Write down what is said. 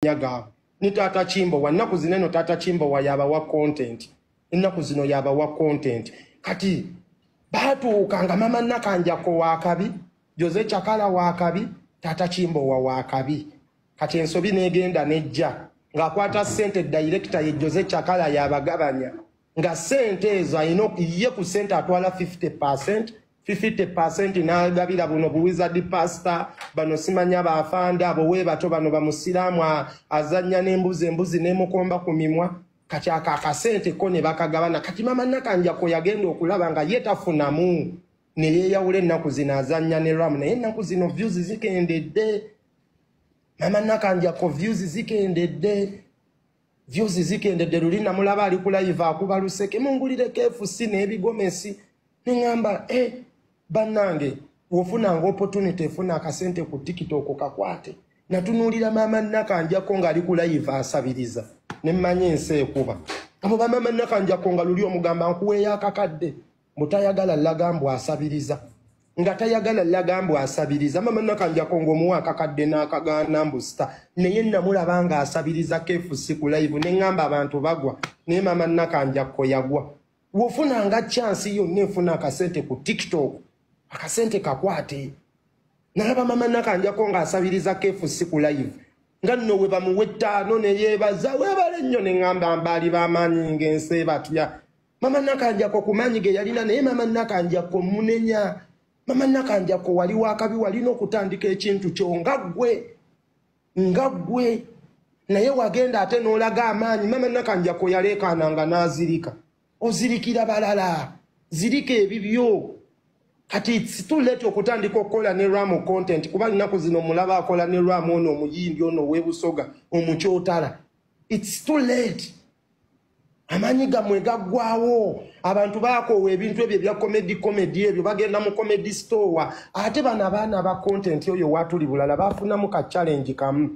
nyaga ni Tata Chimbo wanaku zineno Tata Chimbo wa yaba wa content inaku zino yaba wa content kati batu kanga mama nakanja ko wakabi Jose Chakala wakabi Tata Chimbo wa wakabi kati ensobi negenda nejja nga kwata sente director ye Jose Chakala yabagabanya nga sente ezo ino iye ku sente atwala 50% n'agabira buno buwizard pastor bano simanya bafanda abo we bato bano bamusiramu azanya embuzi nemukomba ku mimwa kati akakasente ko ne bakagabana kati mama nakanja ko yagenda okulaba nga yetafunamu ne yeyawule ennaku zino azanya ne ram naye ennaku zino views zikendedde mama nakanja ko views zikendedde lulina mulaba ali ku live akuba luseke mungulire KFC n'ebigomesi ningamba banange wofunanga opportunity funa akasente ku TikTok kakwate natunulira mama nakanja ko nga ali ku live asabiriza nemmanyi ense ekuba abo mama nakanja ko nga luli omugamba nkuwe yakakadde mutayagala lagambo asabiriza nga tayagala lagambo asabiriza mama nakanja ko ngomuwa akakadde n'akagana mbusta neye namulabanga asabiriza KFC ku live nengamba abantu bagwa ne mama nakanja ko yagwa wofunanga chance yo nefuna akasente ku TikTok akasente kakwate nalaba mama nakanja ko nga asabiriza KFC ku live nga nno we bamuwetta no ne yebaza webale nnyo ne ngamba mbali bamanyi ngense batya mama nakanja ko kumanyige yalina naye mama nakanja ko munenya mama nakanja ko wali wakabi wali no kutandika ekintu kyo ngagwe naye wagenda ate n'olaga amaanyi mama nakanja ko yalekananga nazirika ozirikira balala zirike ebibyo kati situlete okutandika okukola ne Ramo content kuba nnaku zino mulaba akola ne Ramo ono omuyimbi ono webusoga omukyotala it's too late amanyi gamwe gaggwawo abantu baakoowa ebintu ebyo bya comedy ebyo bagenda mu comedy store ate bana baana ba content oyo watuli bulala bafunamu ka challenge kamu